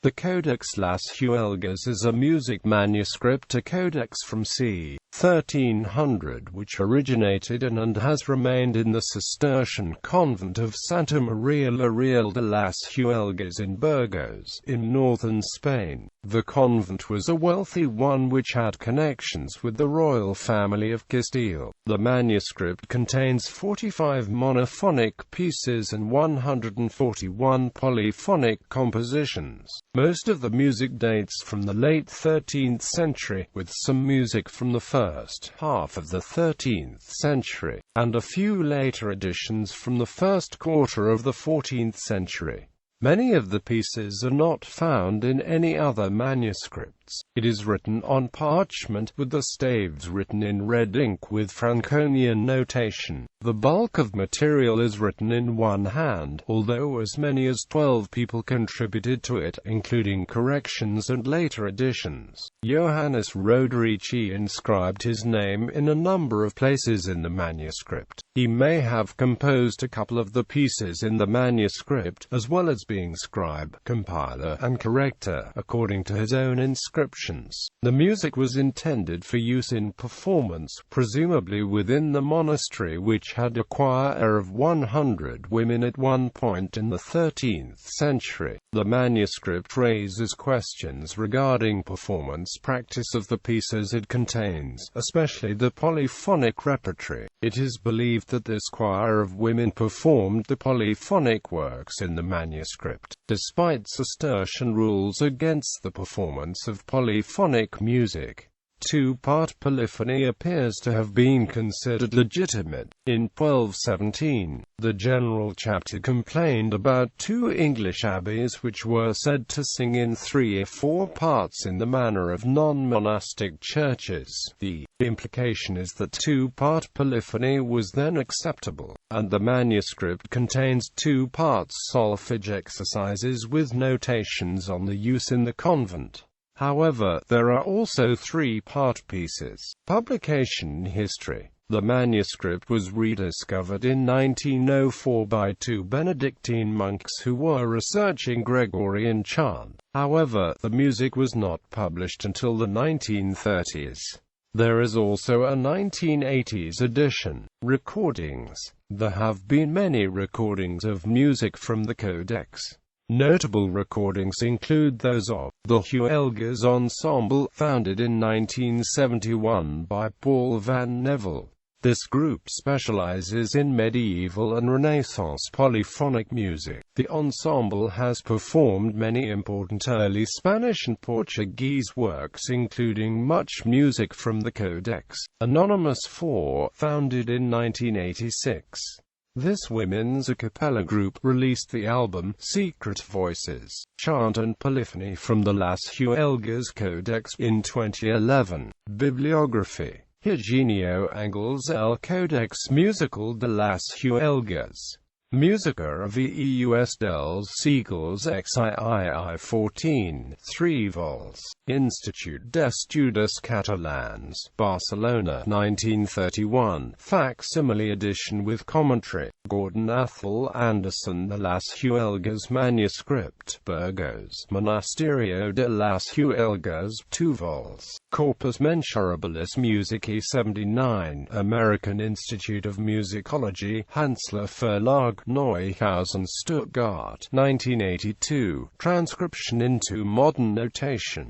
The Codex Las Huelgas is a music manuscript, a codex from c. 1300 which originated in and has remained in the Cistercian convent of Santa María la Real de las Huelgas in Burgos, in northern Spain. The convent was a wealthy one which had connections with the royal family of Castile. The manuscript contains 45 monophonic pieces and 141 polyphonic compositions. Most of the music dates from the late 13th century, with some music from the first half of the 13th century, and a few later additions from the first quarter of the 14th century. Many of the pieces are not found in any other manuscripts. It is written on parchment, with the staves written in red ink with Franconian notation. The bulk of material is written in one hand, although as many as 12 people contributed to it, including corrections and later additions. Johannes Roderici inscribed his name in a number of places in the manuscript. He may have composed a couple of the pieces in the manuscript, as well as being scribe, compiler, and corrector, according to his own inscriptions. The music was intended for use in performance, presumably within the monastery, which had a choir of 100 women at one point in the 13th century. The manuscript raises questions regarding performance practice of the pieces it contains, especially the polyphonic repertory. It is believed that this choir of women performed the polyphonic works in the manuscript, despite Cistercian rules against the performance of polyphonic music. Two-part polyphony appears to have been considered legitimate. In 1217, the General Chapter complained about two English abbeys which were said to sing in 3 or 4 parts in the manner of non-monastic churches. The implication is that two-part polyphony was then acceptable, and the manuscript contains 2 parts solfege exercises with notations on the use in the convent. However, there are also 3-part pieces. Publication history. The manuscript was rediscovered in 1904 by 2 Benedictine monks who were researching Gregorian chant. However, the music was not published until the 1930s. There is also a 1980s edition. Recordings. There have been many recordings of music from the Codex. Notable recordings include those of the Huelgas Ensemble, founded in 1971 by Paul Van Neville. This group specializes in medieval and Renaissance polyphonic music. The ensemble has performed many important early Spanish and Portuguese works, including much music from the Codex. Anonymous 4, founded in 1986. This women's a cappella group released the album Secret Voices, Chant and Polyphony from the Las Huelgas Codex in 2011. Bibliography. Eugenio Angles El Codex Musical de las Huelgas. Música Veus dels Siglos XIII 14, 3 vols. Institut d'Estudis Catalans, Barcelona, 1931. Facsimile edition with commentary. Gordon Athol Anderson. The Las Huelgas Manuscript, Burgos, Monasterio de las Huelgas, 2 vols. Corpus Mensurabilis Musicae 79, American Institute of Musicology, Hansler Verlag, Neuhausen, Stuttgart, 1982. Transcription into modern notation.